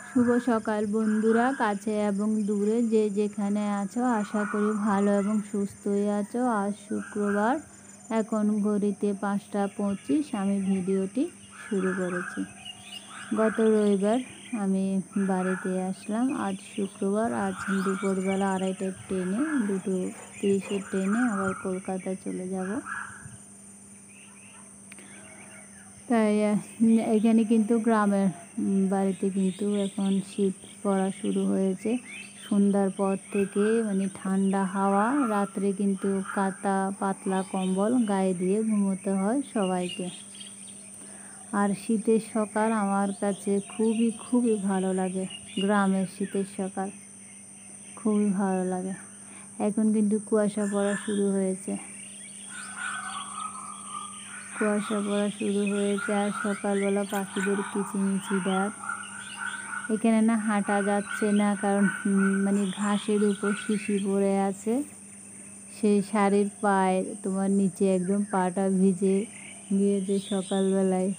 শুভ সকাল বন্ধুরা, কাছে এবং দূরে যে যেখানে আছো, আশা করি ভালো এবং সুস্থই আছো। আজ শুক্রবার, এখন ঘড়িতে 5টা 25 আমি ভিডিওটি শুরু করেছি। গত রবিবার আমি বাড়িতে আসলাম। আজ শুক্রবার, আজ দুপুরবেলা 2:30টার ট্রেনে, 2:30-এর ট্রেনে আবার কলকাতা চলে যাব। তাই এখানে কিন্তু গ্রামের বাড়িতে কিন্তু এখন শীত পড়া শুরু হয়েছে। সন্ধ্যার পর থেকে ঠান্ডা হাওয়া, রাত্রে কিন্তু কাঁথা পাতলা কম্বল গায়ে দিয়ে ঘুমোতে হয় সবাইকে। আর শীতের সকাল আমার কাছে খুবই খুবই ভালো লাগে। গ্রামের শীতের সকাল খুবই ভালো লাগে। এখন কিন্তু কুয়াশা পড়া শুরু হয়েছে। আর সকালবেলা পাখিদের কিচিমিচি ডাক। এখানে না হাঁটা যাচ্ছে না, কারণ ঘাসের উপর শিশি পড়ে আছে। সেই শাড়ির পায়ে তোমার নিচে একদম পাটা ভিজে গিয়েছে সকালবেলায়।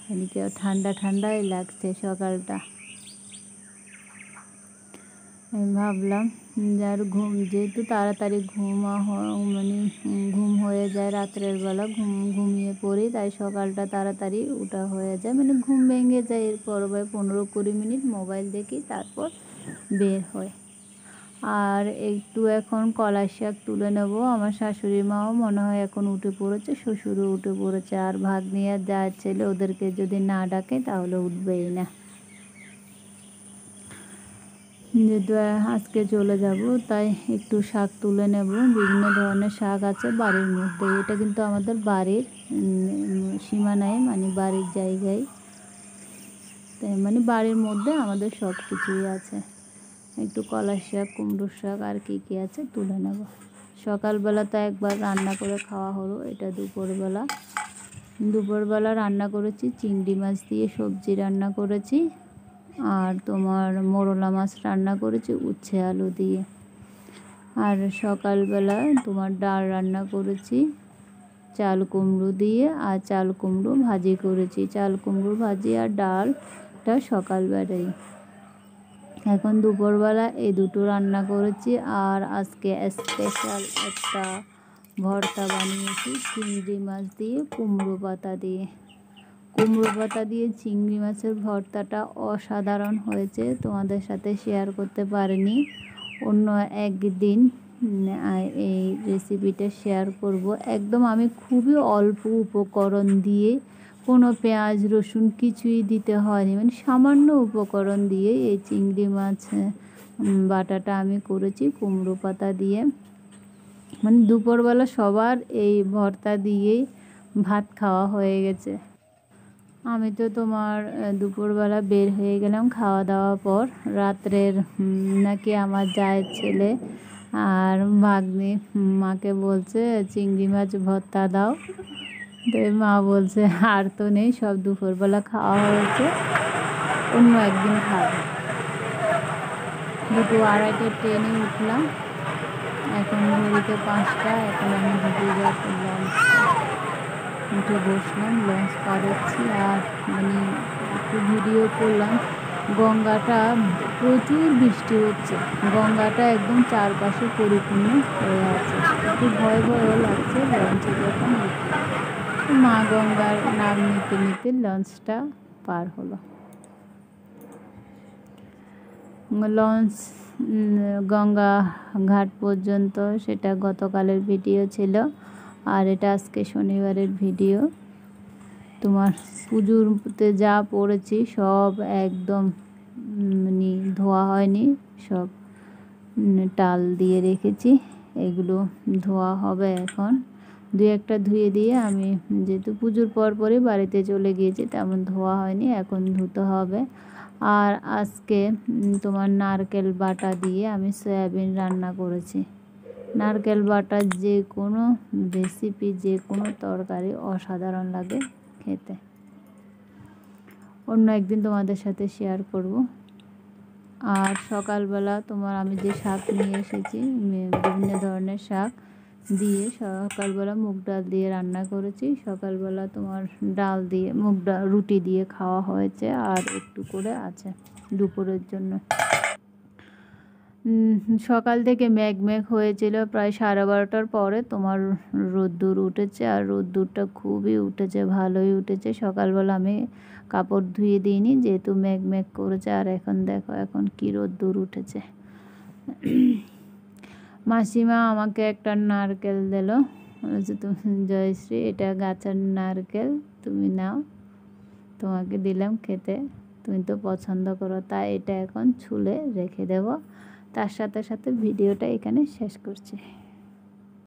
ঠান্ডা ঠান্ডাই লাগছে সকালটা। আমি ভাবলাম যার যেহেতু তাড়াতাড়ি ঘুম হয়ে যায় রাত্রের বেলা, ঘুমিয়ে পড়ি, তাই সকালটা তাড়াতাড়ি ওঠা হয়ে যায়, ঘুম ভেঙে যায়। এরপর 15-20 মিনিট মোবাইল দেখি, তারপর বের হয়। আর একটু এখন কলাই শাক তুলে নেব। আমার শাশুড়ি মাও মনে হয় এখন উঠে পড়েছে, শ্বশুরও উঠে পড়েছে। আর ভাগ্নি আর যা ছেলে, ওদেরকে যদি না ডাকে তাহলে উঠবেই না। যেহেতু আজকে চলে যাব, তাই একটু শাক তুলে নেব। বিভিন্ন ধরনের শাক আছে বাড়ির মধ্যে। এটা কিন্তু আমাদের বাড়ির সীমানায়, বাড়ির জায়গায়, তাই বাড়ির মধ্যে আমাদের সব কিছুই আছে। একটু কলাই শাক, কুমড়োর শাক আর কী আছে তুলে নেব। সকালবেলা তো একবার রান্না করে খাওয়া হলো। এটা দুপুরবেলা রান্না করেছি চিংড়ি মাছ দিয়ে, সবজি রান্না করেছি। আর তোমার মোরলা মাছ রান্না করেছি উচ্ছে আলু দিয়ে। আর সকালবেলা তোমার ডাল রান্না করেছি চাল কুমড়ো দিয়ে, আর চাল কুমড়ো ভাজি করেছি। চাল কুমড়ো ভাজি আর ডালটা সকালবেলায়। এখন দুপুরবেলা এই দুটো রান্না করেছি। আর আজকে স্পেশাল একটা ভর্তা বানিয়েছি চিংড়ি মাছ দিয়ে, কুমড়ো পাতা দিয়ে চিংড়ি মাছের ভর্তাটা অসাধারণ হয়েছে। তোমাদের সাথে শেয়ার করতে পারিনি, অন্য একদিন এই রেসিপিটা শেয়ার করব। একদম আমি খুবই অল্প উপকরণ দিয়ে, কোনো পেঁয়াজ রসুন কিছুই দিতে হয়নি, সামান্য উপকরণ দিয়ে এই চিংড়ি মাছ বাটাটা আমি করেছি কুমড়ো পাতা দিয়ে। দুপুরবেলা সবার এই ভর্তা দিয়েই ভাত খাওয়া হয়ে গেছে। আমি তো তোমার দুপুরবেলা বের হয়ে গেলাম খাওয়া দাওয়ার পর। রাত্রের নাকি আমার জায়ের ছেলে আর ভাগ্নি মাকে বলছে চিংড়ি মাছ ভর্তা দাও। তো মা বলছে আর তো নেই, সব দুপুরবেলা খাওয়া হয়েছে, অন্য একদিন খাবো। 2:30-এর ট্রেনে উঠলাম। এখন ঘড়িতে 5টা। এখন আমি উঠে বসলাম, লঞ্চ পার হচ্ছি। আর একটু ভিডিও করলাম। গঙ্গাটা প্রচুর বৃষ্টি হচ্ছে, গঙ্গাটা একদম চারপাশে পরিপূর্ণ হয়ে আছে। একটু ভয় ভয়ও লাগছে লঞ্চে যখন মা গঙ্গার নাম নিতে নিতে লঞ্চটা পার হলো। লঞ্চ গঙ্গা ঘাট পর্যন্ত, সেটা গতকালের ভিডিও ছিল। আর এটা আজকে শনিবারের ভিডিও। তোমার পুজোতে যা পড়েছি সব একদম ধোয়া হয়নি, সব টাল দিয়ে রেখেছি। এগুলো ধোয়া হবে এখন। 2-একটা ধুয়ে দিয়ে আমি যেহেতু পুজোর পরপরই বাড়িতে চলে গিয়েছি, তেমন ধোয়া হয়নি, এখন ধুতে হবে। আর আজকে তোমার নারকেল বাটা দিয়ে আমি সয়াবিন রান্না করেছি। নারকেল বাটা যে কোনো রেসিপি, যে কোনো তরকারি অসাধারণ লাগে খেতে। অন্য একদিন তোমাদের সাথে শেয়ার করব। আর সকালবেলা তোমার আমি যে শাক নিয়ে এসেছি, বিভিন্ন ধরনের শাক, দিয়ে সকালবেলা মুগ ডাল দিয়ে রান্না করেছি। সকালবেলা তোমার ডাল দিয়ে মুগ ডাল রুটি দিয়ে খাওয়া হয়েছে, আর একটু করে আছে দুপুরের জন্য। সকাল থেকে মেঘ হয়েছিল, প্রায় 12:30টার পরে তোমার রোদ্দুর উঠেছে, আর রোদ্দুরটা খুবই উঠেছে, ভালোই উঠেছে। সকালবেলা আমি কাপড় ধুয়ে দিইনি, যেহেতু মেঘ করেছে। আর এখন দেখো এখন কি রোদ্দুর উঠেছে। মাসিমা আমাকে একটা নারকেল দিল, বলেছে তুমি জয়শ্রী এটা গাছের নারকেল, তুমি নাও, তোমাকে দিলাম খেতে, তুমি তো পছন্দ করো, তাই এটা এখন ছুলে রেখে দেব। তার সাথে সাথে ভিডিওটা এখানে শেষ করছি।